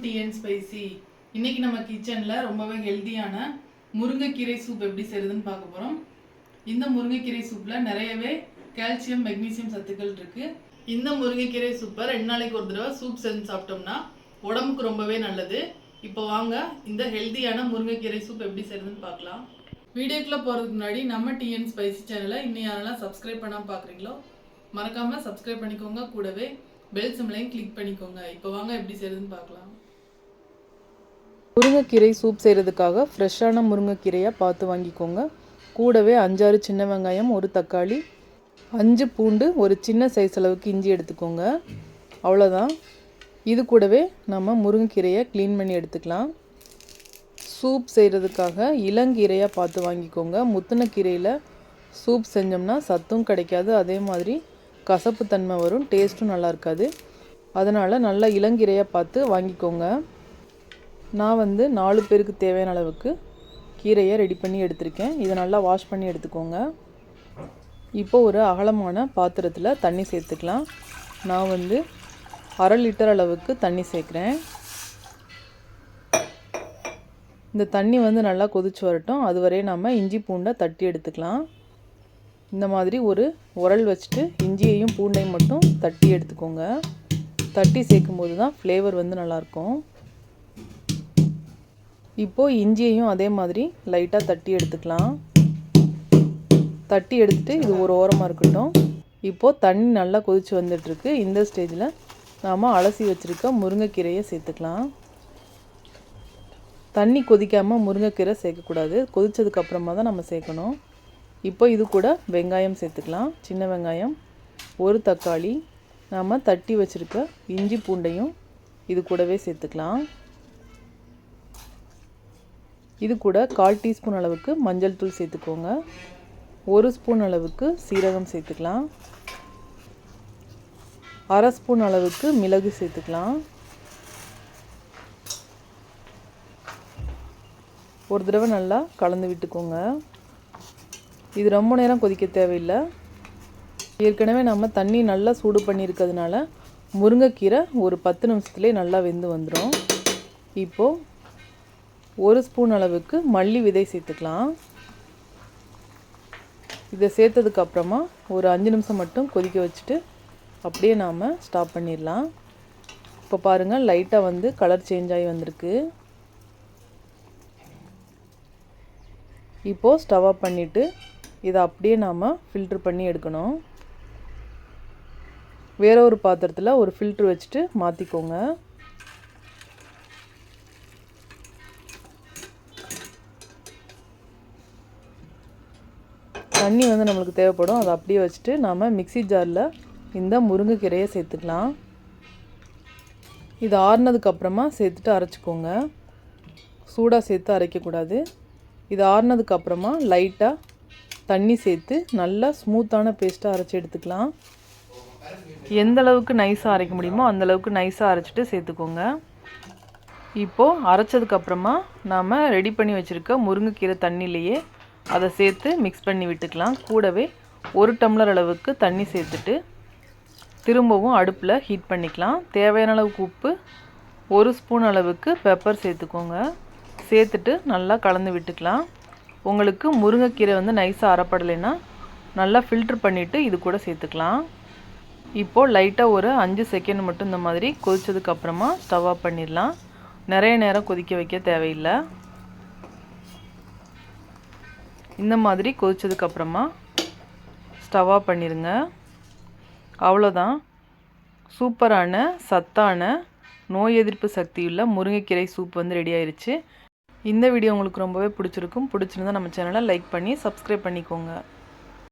TN Spicy. இன்னைக்கு நம்ம கிச்சன்ல ரொம்பவே ஹெல்தியான முருங்கைக்கீரை சூப் எப்படி செய்யறதுன்னு பார்க்க போறோம். இந்த முருங்கைக்கீரை சூப்ல நிறையவே கால்சியம் மெக்னீசியம் சத்துக்கள் இருக்கு. இந்த முருங்கைக்கீரை சூப்பை 2 நாளைக்கு ஒரு தடவை சூப் செஞ்சு சாப்பிட்டோம்னா உடம்புக்கு ரொம்பவே நல்லது. இப்போ வாங்க இந்த ஹெல்தியான முருங்கைக்கீரை சூப் எப்படி செய்யறதுன்னு பார்க்கலாம். வீடியோக்குள்ள போறதுக்கு முன்னாடி நம்ம TN Spicy சேனலை இன்னும் யாரெல்லாம் சப்ஸ்கிரைப் பண்ணாம பார்க்குறீங்களோ மறக்காம சப்ஸ்கிரைப் பண்ணிக்கோங்க. கூடவே பெல் சிம்பலையும் கிளிக் பண்ணிக்கோங்க. இப்போ வாங்க எப்படி செய்யறதுன்னு பார்க்கலாம். முருங்கைக்கீரை சூப் செய்கிறதுக்காக ஃப்ரெஷ்ஷான முருங்கைக்கீரையாக பார்த்து வாங்கிக்கோங்க. கூடவே 5-6 சின்ன வெங்காயம், ஒரு தக்காளி, 5 பூண்டு, ஒரு சின்ன சைஸ் அளவுக்கு இஞ்சி எடுத்துக்கோங்க. அவ்வளோதான். இது கூடவே நம்ம முருங்கைக்கீரையை க்ளீன் பண்ணி எடுத்துக்கலாம். சூப் செய்கிறதுக்காக இளங்கீரையாக பார்த்து வாங்கிக்கோங்க. முத்தின கீரையில் சூப் செஞ்சோம்னா சத்தும் கிடைக்காது, அதே மாதிரி கசப்பு தன்மை வரும், டேஸ்ட்டும் நல்லா இருக்காது. அதனால் நல்லா இளங்கீரையாக பார்த்து வாங்கிக்கோங்க. நான் 4 பேருக்கு தேவையான அளவுக்கு கீரையை ரெடி பண்ணி எடுத்திருக்கேன். இதை நல்லா வாஷ் பண்ணி எடுத்துக்கோங்க. இப்போ ஒரு அகலமான பாத்திரத்தில் தண்ணி சேர்த்துக்கலாம். நான் 1/2 லிட்டர் அளவுக்கு தண்ணி சேர்க்குறேன். இந்த தண்ணி நல்லா கொதிச்சு வரட்டும். அதுவரை நம்ம இஞ்சி பூண்டை தட்டி எடுத்துக்கலாம். இந்த மாதிரி ஒரு உரல் வச்சுட்டு இஞ்சியையும் பூண்டையும் மட்டும் தட்டி எடுத்துக்கோங்க. தட்டி சேர்க்கும்போது தான் ஃப்ளேவர் நல்லாயிருக்கும். இப்போது இஞ்சியையும் அதே மாதிரி லைட்டாக தட்டி எடுத்துக்கலாம். தட்டி எடுத்துகிட்டு இது ஒரு ஓரமாக இருக்கட்டும். இப்போது தண்ணி நல்லா கொதித்து வந்துட்டுருக்கு. இந்த ஸ்டேஜில் நாம் அலசி வச்சுருக்க முருங்கைக்கீரையை சேர்த்துக்கலாம். தண்ணி கொதிக்காமல் முருங்கைக்கீரை சேர்க்கக்கூடாது, கொதித்ததுக்கப்புறமா தான் நம்ம சேர்க்கணும். இப்போ இது கூட வெங்காயம் சேர்த்துக்கலாம். சின்ன வெங்காயம், ஒரு தக்காளி, நாம் தட்டி வச்சுருக்க இஞ்சி பூண்டையும் இது கூடவே சேர்த்துக்கலாம். இது கூட 1/4 டீஸ்பூன் அளவுக்கு மஞ்சள் தூள் சேர்த்துக்கோங்க. 1 ஸ்பூன் அளவுக்கு சீரகம் சேர்த்துக்கலாம். 1/2 ஸ்பூன் அளவுக்கு மிளகு சேர்த்துக்கலாம். ஒரு தடவை நல்லா கலந்து விட்டுக்கோங்க. இது ரொம்ப நேரம் கொதிக்க தேவையில்லை. ஏற்கனவே நம்ம தண்ணி நல்லா சூடு பண்ணியிருக்கிறதுனால முருங்கைக்கீரை ஒரு 10 நிமிஷத்துலேயே நல்லா வெந்து வந்துடும். இப்போது 1 ஸ்பூன் அளவுக்கு மல்லி விதை சேர்த்துக்கலாம். இதை சேர்த்ததுக்கப்புறமா ஒரு 5 நிமிஷம் மட்டும் கொதிக்க வச்சுட்டு அப்படியே நாம் ஸ்டாப் பண்ணிடலாம். இப்போ பாருங்கள், லைட்டாக கலர் சேஞ்ச் ஆகி வந்திருக்கு. இப்போது ஸ்டவ் ஆஃப் பண்ணிவிட்டு இதை அப்படியே நாம் ஃபில்ட்ரு பண்ணி எடுக்கணும். வேற ஒரு பாத்திரத்தில் ஒரு ஃபில்ட்ரு வச்சுட்டு மாற்றிக்கோங்க. தண்ணி நம்மளுக்கு தேவைப்படும். அதை அப்படியே வச்சுட்டு நாம் மிக்ஸி ஜாரில் இந்த முருங்கைக்கீரையை சேர்த்துக்கலாம். இது ஆறுனதுக்கப்புறமா சேர்த்துட்டு அரைச்சிக்கோங்க. சூடாக சேர்த்து அரைக்கக்கூடாது. இது ஆறுனதுக்கப்புறமா லைட்டாக தண்ணி சேர்த்து நல்லா ஸ்மூத்தான பேஸ்ட்டாக அரைச்சி எடுத்துக்கலாம். எந்த அளவுக்கு நைஸாக அரைக்க முடியுமோ அந்தளவுக்கு நைஸாக அரைச்சிட்டு சேர்த்துக்கோங்க. இப்போது அரைச்சதுக்கப்புறமா நாம் ரெடி பண்ணி வச்சுருக்க முருங்கைக்கீரை தண்ணியிலையே அதை சேர்த்து மிக்ஸ் பண்ணி விட்டுக்கலாம். கூடவே 1 டம்ளர் அளவுக்கு தண்ணி சேர்த்துட்டு திரும்பவும் அடுப்பில் ஹீட் பண்ணிக்கலாம். தேவையான அளவுக்கு உப்பு, 1 ஸ்பூன் அளவுக்கு பெப்பர் சேர்த்துக்கோங்க. சேர்த்துட்டு நல்லா கலந்து விட்டுக்கலாம். உங்களுக்கு முருங்கைக்கீரை நைஸாக அரைப்படலைன்னா நல்லா ஃபில்ட்ரு பண்ணிவிட்டு இது கூட சேர்த்துக்கலாம். இப்போது லைட்டாக ஒரு 5 செகண்ட் மட்டும் இந்த மாதிரி கொதித்ததுக்கப்புறமா ஸ்டவ் ஆஃப் பண்ணிடலாம். நிறைய நேரம் கொதிக்க வைக்க தேவையில்லை. இந்த மாதிரி கொதித்ததுக்கப்புறமா ஸ்டவ் ஆஃப் பண்ணிடுங்க. அவ்வளோதான். சூப்பரான சத்தான நோய் எதிர்ப்பு சக்தியுள்ள முருங்கைக்கீரை சூப் ரெடி ஆயிடுச்சு. இந்த வீடியோ உங்களுக்கு ரொம்பவே பிடிச்சிருந்தால் நம்ம சேனலை லைக் பண்ணி சப்ஸ்கிரைப் பண்ணிக்கோங்க.